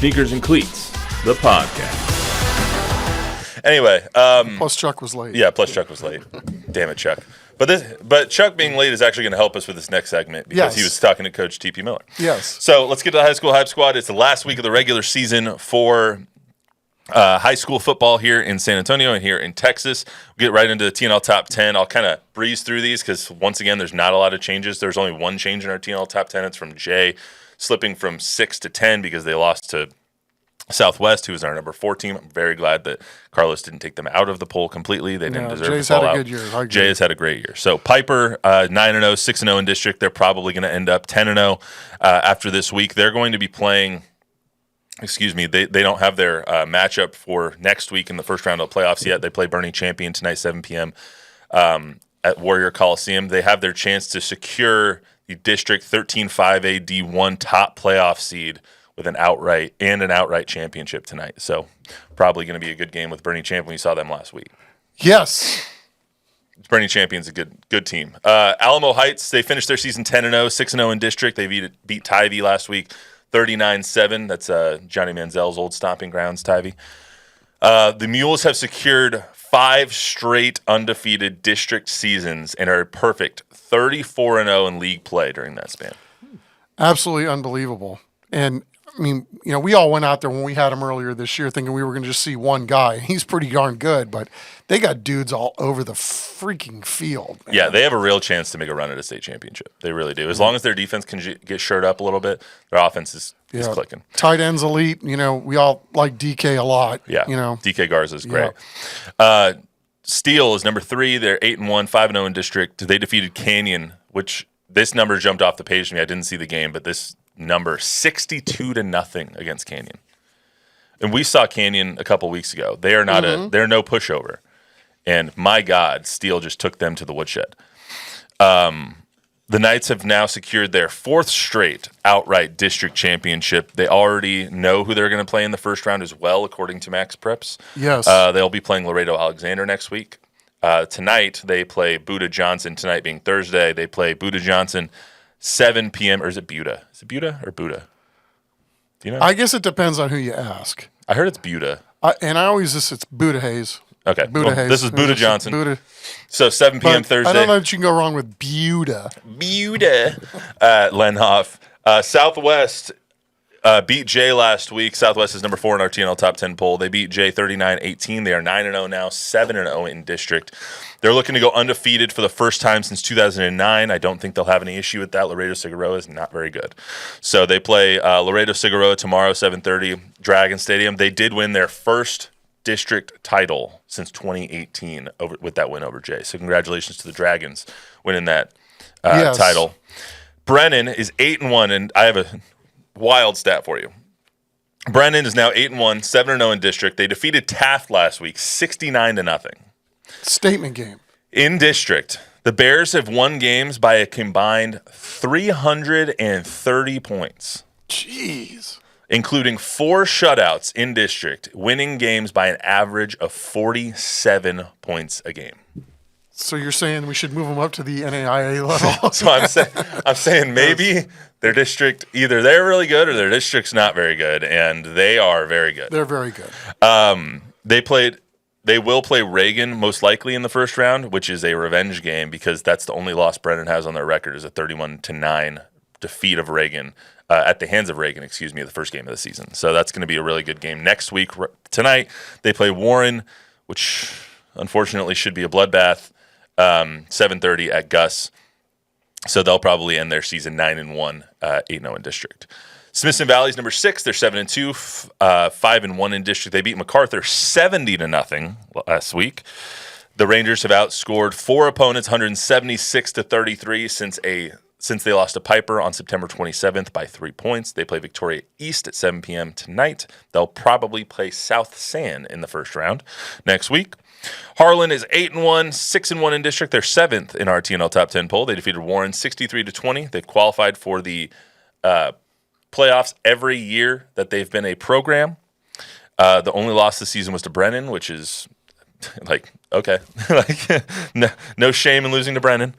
Sneakers and Cleats, the podcast. Anyway. Plus Chuck was late. Yeah, plus Chuck was late. Damn it, Chuck. But Chuck being late is actually going to help us with this next segment because he was talking to Coach T.P. Miller. Yes. So let's get to the High School Hype Squad. It's the last week of the regular season for high school football here in San Antonio and here in Texas. We'll get right into the TNL Top 10. I'll kind of breeze through these because, once again, there's not a lot of changes. There's only one change in our TNL Top 10. It's from Jay slipping from 6 to 10 because they lost to Southwest, who was our number 4 team. I'm very glad that Carlos didn't take them out of the poll completely. They didn't deserve Jay's to fall had a out. good year. Jay has had a great year. So Pieper, 9-0, 6-0 in district. They're probably going to end up 10-0 after this week. They're going to be playing. They don't have their matchup for next week in the first round of the playoffs yet. They play Bernie Champion tonight, 7 p.m. At Warrior Coliseum. They have their chance to secure the District 13-5A D1 top playoff seed with an outright championship tonight. So probably going to be a good game with Bernie Champion. We saw them last week. Yes. Bernie Champion's a good team. Alamo Heights, they finished their season 10-0, 6-0 in district. They beat Tybee last week, 39-7. That's Johnny Manziel's old stomping grounds, Tybee. The Mules have secured 5 straight undefeated district seasons and are perfect 34-0 in league play during that span. Absolutely unbelievable. And, I mean, we all went out there when we had him earlier this year thinking we were going to just see one guy. He's pretty darn good, but they got dudes all over the freaking field, man. Yeah, they have a real chance to make a run at a state championship. They really do. As long as their defense can get shored up a little bit, their offense is clicking. Tight ends elite. We all like DK a lot. Yeah, DK Garza is great. Steel is number 3. They're 8-1, 5-0 in district. They defeated Canyon, which this number jumped off the page to me. I didn't see the game, but this number 62-0 against Canyon. And we saw Canyon a couple weeks ago. They are not they're no pushover. And my God, Steel just took them to the woodshed. The Knights have now secured their 4th straight outright district championship. They already know who they're going to play in the first round as well, according to Max Preps. Yes. They'll be playing Laredo Alexander next week. Tonight, they play Buda Johnson. Tonight being Thursday, they play Buda Johnson, 7 p.m. Or is it Buda? Is it Buda or Buda? Do you know? I guess it depends on who you ask. I heard it's Buda. It's Buda Hayes. Okay. Buda Hayes. This is Buda Johnson. Buda. So 7 p.m. Thursday. I don't know that you can go wrong with Buda. Lenhoff. Southwest beat Jay last week. Southwest is number 4 in our TNL Top 10 poll. They beat Jay 39-18. They are 9-0 now, 7-0 in district. They're looking to go undefeated for the first time since 2009. I don't think they'll have any issue with that. Laredo Figueroa is not very good. So they play Laredo Figueroa tomorrow, 7:30, Dragon Stadium. They did win their first district title since 2018 with that win over Jay. So congratulations to the Dragons winning that title. Brennan is 8-1, and I have a wild stat for you. Brennan is now 8-1, 7-0 in district. They defeated Taft last week, 69-0. Statement game. In district, the Bears have won games by a combined 330 points. Jeez. Including 4 shutouts in district, winning games by an average of 47 points a game. So you're saying we should move them up to the NAIA level? So I'm saying maybe their district, either they're really good or their district's not very good, and they are very good. They're very good. They will play Reagan most likely in the first round, which is a revenge game because that's the only loss Brennan has on their record is a 31-9 defeat of Reagan. At the hands of Reagan, the first game of the season. So that's going to be a really good game. Next week, tonight, they play Warren, which unfortunately should be a bloodbath, 7:30 at Gus. So they'll probably end their season 9-1, 8-0 in district. Smithson Valley's number 6. They're 7-2, 5-1 in district. They beat MacArthur 70-0 last week. The Rangers have outscored 4 opponents 176-33 since they lost to Pieper on September 27th by 3 points. They play Victoria East at 7 p.m. tonight. They'll probably play South San in the first round next week. Harlan is 8-1, 6-1 in district. They're 7th in our TNL Top 10 poll. They defeated Warren 63-20. They've qualified for the playoffs every year that they've been a program. The only loss this season was to Brennan, which is okay. No shame in losing to Brennan.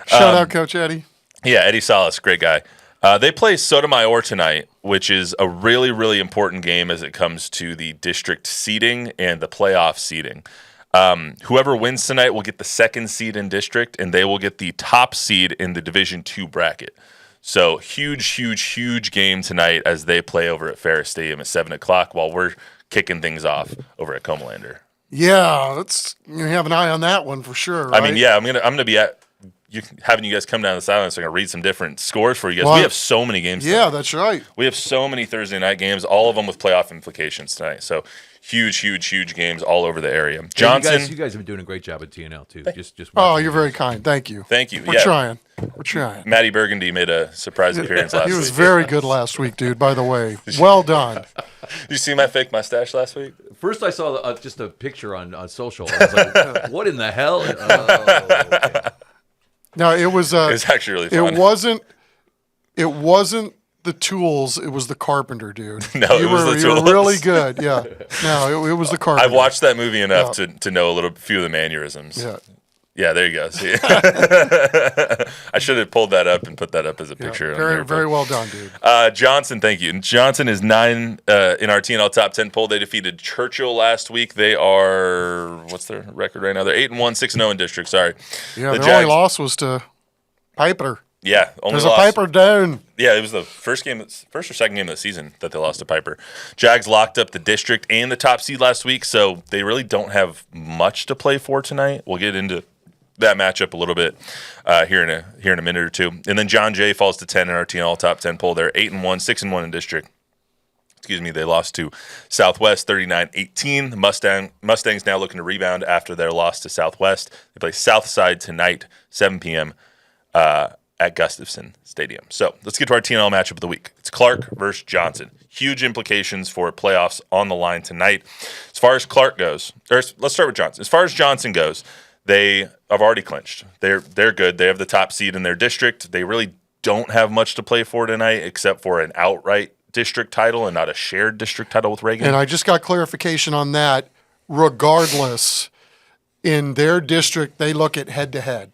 Shout out Coach Eddie. Yeah, Eddie Salas, great guy. They play Sotomayor tonight, which is a really, really important game as it comes to the district seeding and the playoff seeding. Whoever wins tonight will get the second seed in district, and they will get the top seed in the Division II bracket. So huge game tonight as they play over at Ferris Stadium at 7 o'clock while we're kicking things off over at Comalander. Yeah, you have an eye on that one for sure. Right? I mean, yeah, I'm gonna be having you guys come down to the sideline so I can read some different scores for you guys. Well, we have so many games tonight. Yeah, that's right. We have so many Thursday night games, all of them with playoff implications tonight. So huge games all over the area. Johnson, you guys have been doing a great job at TNL too. Just Oh, watching you're very kind. Thank you. Thank you. We're trying. We're trying. Matty Burgundy made a surprise appearance last week. He was very good last week, dude, by the way. Well done. Did you see my fake mustache last week? First, I saw just a picture on social. I was like, "What in the hell?" Okay. No, it was actually really fun. It wasn't the tools, it was the carpenter, dude. No, it was the tools. You were really good, yeah. No, it was the carpenter. I've watched that movie enough to know a few of the mannerisms. Yeah. Yeah, there you go. See? I should have pulled that up and put that up as a picture. Very well done, dude. Johnson, thank you. And Johnson is 9 in our TNL top 10 poll. They defeated Churchill last week. They are, what's their record right now? They're 8-1, 6-0 in district. Sorry. Yeah, their only loss was to Pieper. Yeah, only There's loss. a Pieper down. Yeah, it was the first or second game of the season that they lost to Pieper. Jags locked up the district and the top seed last week, so they really don't have much to play for tonight. We'll get into that matchup a little bit here in a minute or two. And then John Jay falls to 10 in our TNL top 10 poll. They're 8-1, 6-1 in district. Excuse me, they lost to Southwest 39-18. The Mustangs now looking to rebound after their loss to Southwest. They play Southside tonight, 7 p.m. At Gustafson Stadium. So let's get to our TNL matchup of the week. It's Clark versus Johnson. Huge implications for playoffs on the line tonight. As far as Clark goes, let's start with Johnson. As far as Johnson goes, they have already clinched. They're good. They have the top seed in their district. They really don't have much to play for tonight except for an outright district title and not a shared district title with Reagan. And I just got clarification on that. Regardless, in their district, they look at head-to-head.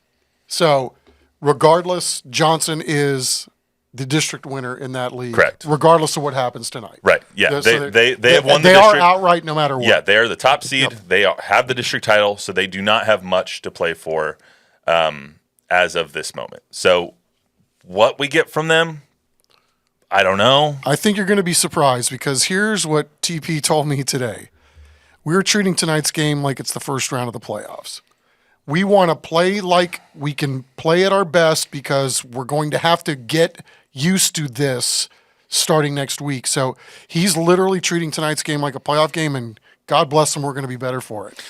So regardless, Johnson is the district winner in that league. Correct. Regardless of what happens tonight. Right. Yeah. They have won the district. They are outright no matter what. Yeah, they are the top seed. Yep. They have the district title, so they do not have much to play for as of this moment. So what we get from them, I don't know. I think you're going to be surprised because here's what TP told me today. We're treating tonight's game like it's the first round of the playoffs. We want to play like we can play at our best because we're going to have to get used to this starting next week. So he's literally treating tonight's game like a playoff game, and God bless him, we're going to be better for it.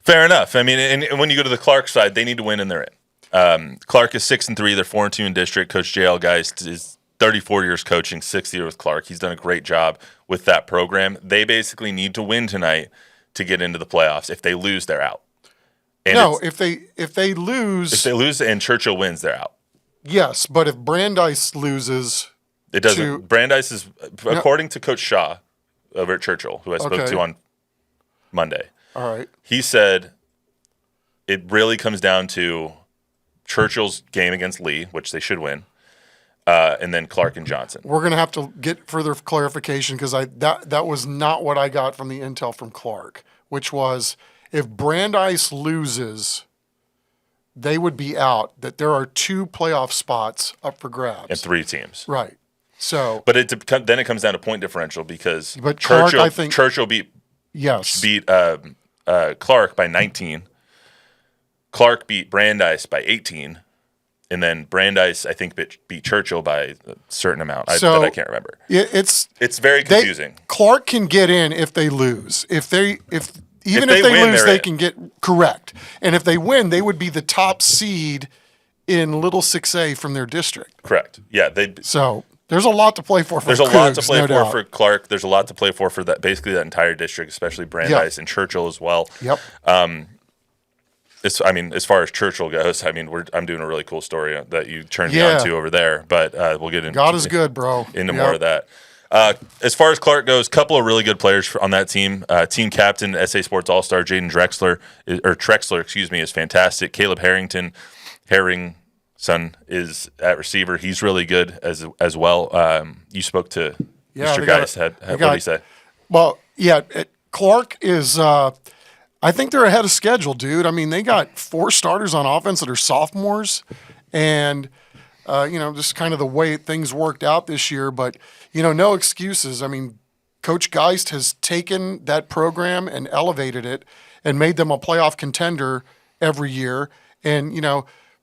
Fair enough. I mean, and when you go to the Clark side, they need to win and they're in. Clark is 6-3. They're 4-2 in district. Coach JL Geist is 34 years coaching, 6th year with Clark. He's done a great job with that program. They basically need to win tonight to get into the playoffs. If they lose, they're out. And no, if they lose and Churchill wins, they're out. Yes, but if Brandeis loses, it doesn't. Brandeis is, according to Coach Shaw over at Churchill, who I spoke to on Monday. All right. He said it really comes down to Churchill's game against Lee, which they should win, and then Clark and Johnson. We're going to have to get further clarification because that was not what I got from the intel from Clark, which was if Brandeis loses, they would be out. That there are 2 playoff spots up for grabs And 3 teams. Right. So, but then it comes down to point differential because Churchill beat Clark by 19. Clark beat Brandeis by 18. And then Brandeis, I think, beat Churchill by a certain amount that I can't remember. It's very confusing. Clark can get in if they lose. If they lose, they can get correct. And if they win, they would be the top seed in Little 6A from their district. Correct. Yeah. So there's a lot to play for. There's a lot to play for Clark. There's a lot to play for that. Basically, that entire district, especially Brandeis and Churchill as well. Yep. As far as Churchill goes, I'm doing a really cool story that you turned me on to over there, but we'll get into God is good, bro. Into more of that. As far as Clark goes, a couple of really good players on that team. Team captain, SA Sports All-Star Jaden Trexler, is fantastic. Caleb Herring, son is at receiver. He's really good as well. You spoke to Mr. Geist. What did he say? Well, yeah, Clark is I think they're ahead of schedule, dude. I mean, they got 4 starters on offense that are sophomores, and just kind of the way things worked out this year. But no excuses. I mean, Coach Geist has taken that program and elevated it and made them a playoff contender every year. And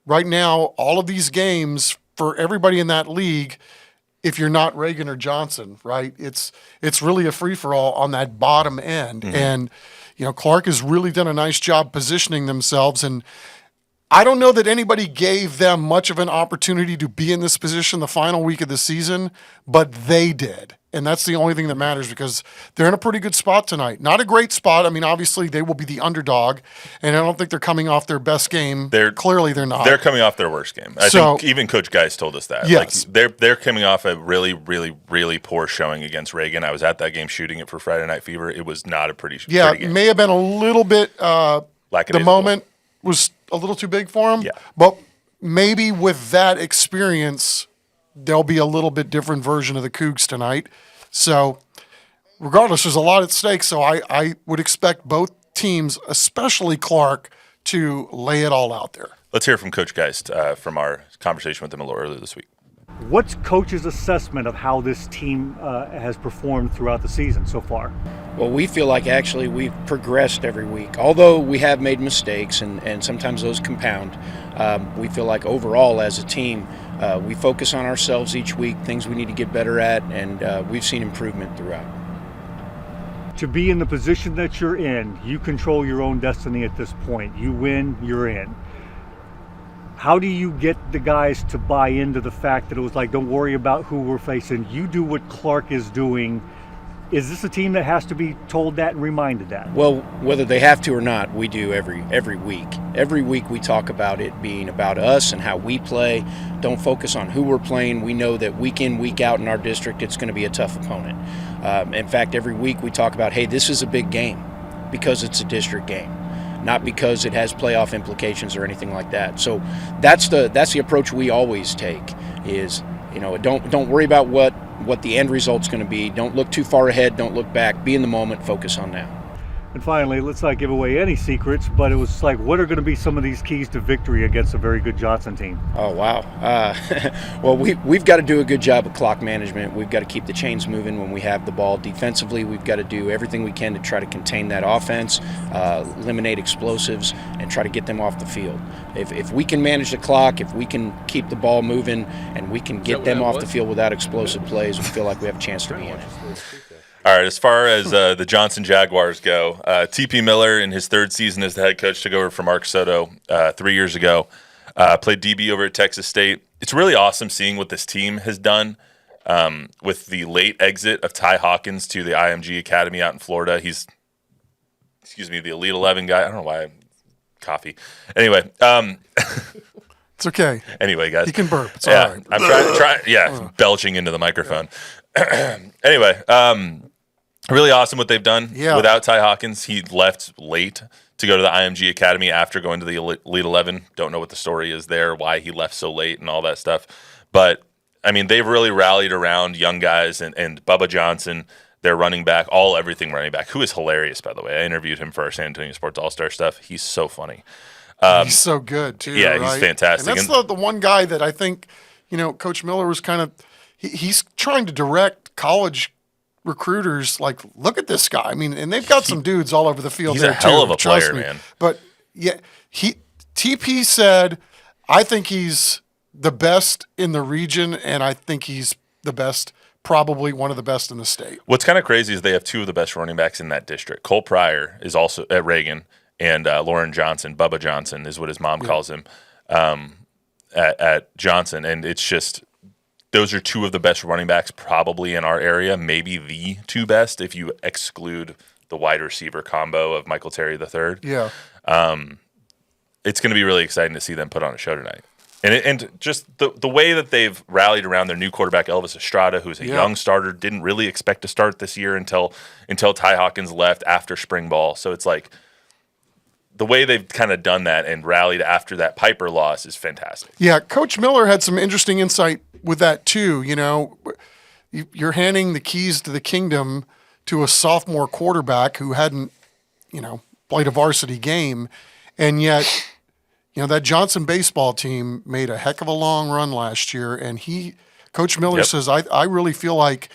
right now, all of these games for everybody in that league, if you're not Reagan or Johnson, right, it's really a free for all on that bottom end. Mm-hmm. And Clark has really done a nice job positioning themselves, and I don't know that anybody gave them much of an opportunity to be in this position the final week of the season, but they did. And that's the only thing that matters because they're in a pretty good spot tonight. Not a great spot. I mean, obviously, they will be the underdog, and I don't think they're coming off their best game. Clearly, they're not. They're coming off their worst game. I think even Coach Geist told us that. Yes. Like, they're coming off a really, really, really poor showing against Reagan. I was at that game shooting it for Friday Night Fever. It was not a pretty game. It may have been a little bit the moment was a little too big for them. Yeah. But maybe with that experience, there'll be a little bit different version of the Cougs tonight. So regardless, there's a lot at stake. So I would expect both teams, especially Clark, to lay it all out there. Let's hear from Coach Geist from our conversation with him a little earlier this week. What's Coach's assessment of how this team has performed throughout the season so far? Well, we feel like actually we've progressed every week. Although we have made mistakes and sometimes those compound, we feel like overall as a team, we focus on ourselves each week, things we need to get better at, and we've seen improvement throughout. To be in the position that you're in, you control your own destiny at this point. You win, you're in. How do you get the guys to buy into the fact that it was like, don't worry about who we're facing, you do what Clark is doing? Is this a team that has to be told that and reminded that? Well, whether they have to or not, we do every week. Every week we talk about it being about us and how we play. Don't focus on who we're playing. We know that week in, week out in our district, it's going to be a tough opponent. In fact, every week we talk about, hey, this is a big game because it's a district game, not because it has playoff implications or anything like that. So that's the approach we always take is, don't worry about what the end result's going to be. Don't look too far ahead. Don't look back. Be in the moment. Focus on now. And finally, let's not give away any secrets, but it was like, what are going to be some of these keys to victory against a very good Johnson team? Oh, wow. Well, we've got to do a good job of clock management. We've got to keep the chains moving when we have the ball. Defensively, we've got to do everything we can to try to contain that offense, eliminate explosives, and try to get them off the field. If we can manage the clock, if we can keep the ball moving, and we can get them off the field without explosive plays, we feel like we have a chance to be in it. All right, as far as the Johnson Jaguars go, T.P. Miller in his 3rd season as the head coach took over from Mark Soto 3 years ago, played DB over at Texas State. It's really awesome seeing what this team has done with the late exit of Ty Hawkins to the IMG Academy out in Florida. He's, the Elite 11 guy. I don't know why coffee. Anyway. It's okay. Anyway, guys. You can burp. It's all right. I'm trying belching into the microphone. Anyway, really awesome what they've done without Ty Hawkins. He left late to go to the IMG Academy after going to the Elite 11. Don't know what the story is there, why he left so late and all that stuff. But, I mean, they've really rallied around young guys and Bubba Johnson, their running back, everything running back, who is hilarious, by the way. I interviewed him for our San Antonio Sports All-Star stuff. He's so funny. He's so good, too. Yeah, right? He's fantastic. And that's the one guy that I think, Coach Miller was kind of he's trying to direct college recruiters, like, look at this guy. I mean, and they've got some dudes all over the field. He's there a hell of a trust player, me. man. But yeah, TP said, I think he's the best in the region, and I think he's the best, probably one of the best in the state. What's kind of crazy is they have 2 of the best running backs in that district. Cole Pryor is also at Reagan, and Lauren Johnson, Bubba Johnson is what his mom calls him, at Johnson. And it's just, those are 2 of the best running backs probably in our area, maybe the 2 best if you exclude the wide receiver combo of Michael Terry III. Yeah. It's going to be really exciting to see them put on a show tonight. And just the way that they've rallied around their new quarterback, Elvis Estrada, who's a young starter, didn't really expect to start this year until Ty Hawkins left after spring ball. So it's like the way they've kind of done that and rallied after that Pieper loss is fantastic. Yeah, Coach Miller had some interesting insight with that too. You know, you're handing the keys to the kingdom to a sophomore quarterback who hadn't, played a varsity game, and yet, that Johnson baseball team made a heck of a long run last year, and Coach Miller says, I really feel like,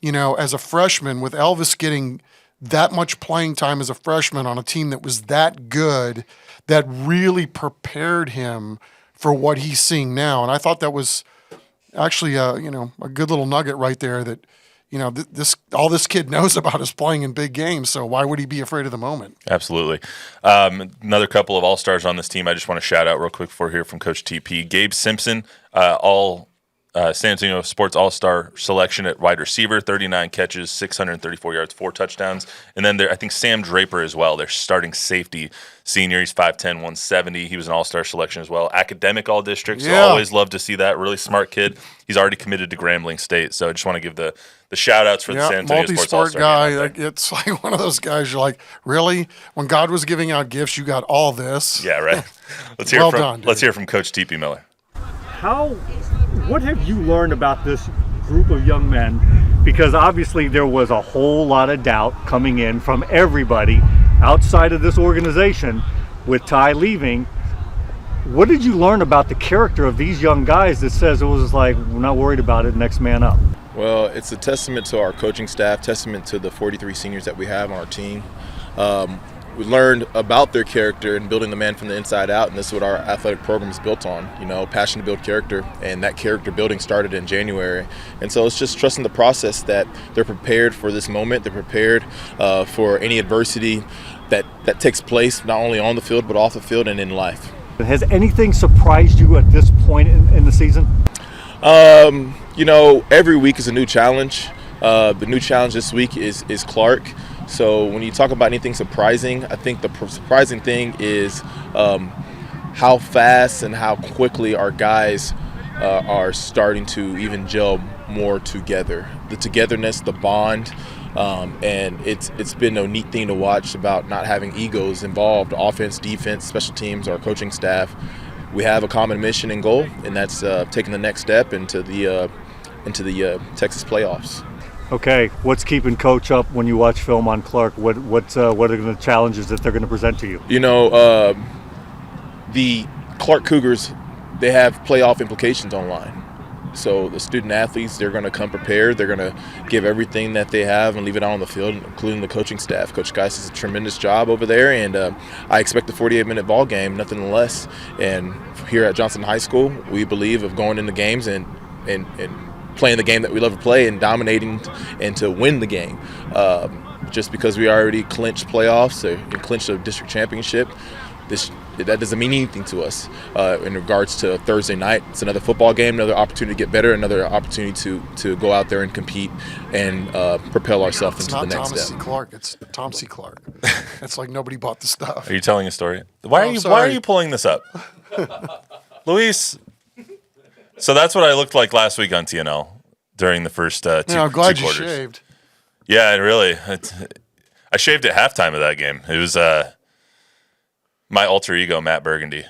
as a freshman, with Elvis getting that much playing time as a freshman on a team that was that good, that really prepared him for what he's seeing now. And I thought that was actually a good little nugget right there that, all this kid knows about is playing in big games. So why would he be afraid of the moment? Absolutely. Another couple of all-stars on this team I just want to shout out real quick for here from Coach TP. Gabe Simpson, San Antonio Sports All-Star selection at wide receiver, 39 catches, 634 yards, 4 touchdowns. And then I think Sam Draper as well, their starting safety senior. He's 5'10", 170. He was an all-star selection as well. Academic all-district, so always love to see that. Really smart kid. He's already committed to Grambling State, so I just want to give the shout-outs for the San Antonio Sports All-Star guy. It's like one of those guys you're like, really? When God was giving out gifts, you got all this? Yeah, right. Let's hear from Coach TP Miller. What have you learned about this group of young men? Because obviously there was a whole lot of doubt coming in from everybody outside of this organization with Ty leaving. What did you learn about the character of these young guys that says it was like, we're not worried about it, next man up? Well, it's a testament to our coaching staff, testament to the 43 seniors that we have on our team. We learned about their character and building the man from the inside out, and this is what our athletic program is built on, passion to build character, and that character building started in January. And so it's just trusting the process that they're prepared for this moment, they're prepared for any adversity that takes place, not only on the field, but off the field and in life. Has anything surprised you at this point in the season? Every week is a new challenge. The new challenge this week is Clark. So when you talk about anything surprising, I think the surprising thing is how fast and how quickly our guys are starting to even gel more together. The togetherness, the bond, and it's been a neat thing to watch about not having egos involved, offense, defense, special teams, our coaching staff. We have a common mission and goal, and that's taking the next step into the Texas playoffs. Okay, what's keeping Coach up when you watch film on Clark? What are the challenges that they're going to present to you? The Clark Cougars, they have playoff implications online. So the student athletes, they're going to come prepared. They're going to give everything that they have and leave it out on the field, including the coaching staff. Coach Geis does a tremendous job over there, and I expect a 48-minute ball game, nothing less. And here at Johnson High School, we believe of going into games and playing the game that we love to play and dominating and to win the game. Just because we already clinched playoffs or clinched a district championship, that doesn't mean anything to us in regards to Thursday night. It's another football game, another opportunity to get better, another opportunity to go out there and compete and propel ourselves into the next step. It's not Thomas C. Clark. It's Tom C. Clark. It's like nobody bought the stuff. Are you telling a story? Why are you pulling this up? Luis. So that's what I looked like last week on TNL during the first two quarters. I'm glad you shaved. Yeah, really. I shaved at halftime of that game. It was my alter ego, Matt Burgundy.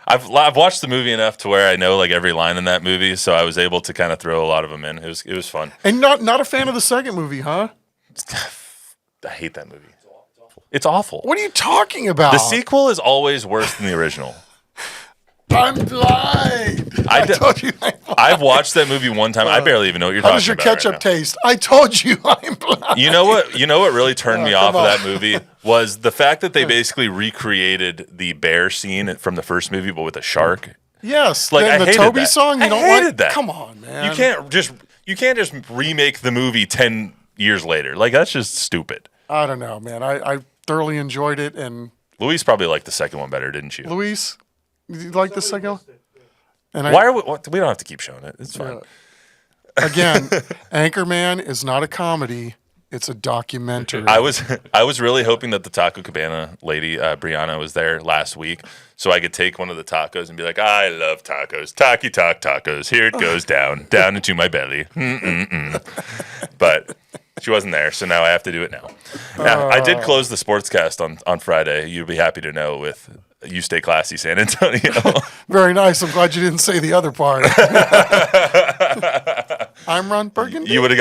I've watched the movie enough to where I know like every line in that movie, so I was able to kind of throw a lot of them in. It was fun. And not a fan of the second movie, huh? I hate that movie. It's awful. What are you talking about? The sequel is always worse than the original. I'm blind. I told you. I've watched that movie one time. I barely even know what you're talking about. How does your ketchup taste? I told you I'm blind. You know what really turned me off of that movie was the fact that they basically recreated the bear scene from the first movie, but with a shark. Yes, like I the hated Toby that. song. You I don't hated like that. Come on, man. You can't just remake the movie 10 years later. Like that's just stupid. I don't know, man. I thoroughly enjoyed it, and Luis probably liked the second one better, didn't you? Luis, you like the second one? And why are we don't have to keep showing it. It's fine. Again, Anchorman is not a comedy. It's a documentary. I was really hoping that the Taco Cabana lady, Brianna, was there last week so I could take one of the tacos and be like, I love tacos. Taki talk tacos. Here it goes down into my belly. But She wasn't there, so now I have to do it now. Now, I did close the sportscast on Friday. You'd be happy to know with You Stay Classy San Antonio. Very nice. I'm glad you didn't say the other part. I'm Ron Burgundy. You would have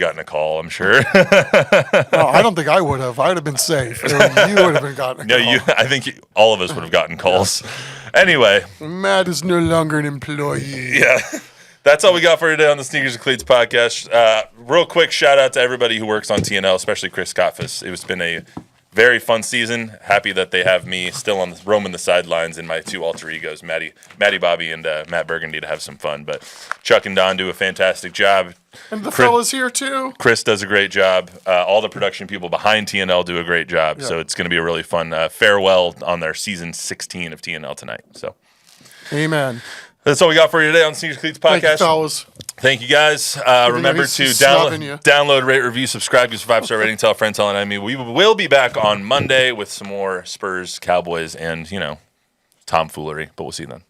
gotten a call, I'm sure. Oh, I don't think I would have. I would have been safe. You would have been gotten a call. I think all of us would have gotten calls. Anyway. Matt is no longer an employee. Yeah. That's all we got for today on the Sneakers and Cleats podcast. Real quick shout out to everybody who works on TNL, especially Chris Koffis. It's been a very fun season. Happy that they have me still roaming the sidelines and my two alter egos, Matty Bobby and Matt Burgundy, to have some fun. But Chuck and Don do a fantastic job. And the fellas here too. Chris does a great job. All the production people behind TNL do a great job. Yeah. So it's going to be a really fun farewell on their season 16 of TNL tonight. So, amen. That's all we got for you today on the Sneakers Cleats podcast. Thank you, fellas. Thank you, guys. Remember to download, rate, review, subscribe, give us a 5-star rating, tell a friend, tell an enemy. We will be back on Monday with some more Spurs, Cowboys, and, tomfoolery. But we'll see you then.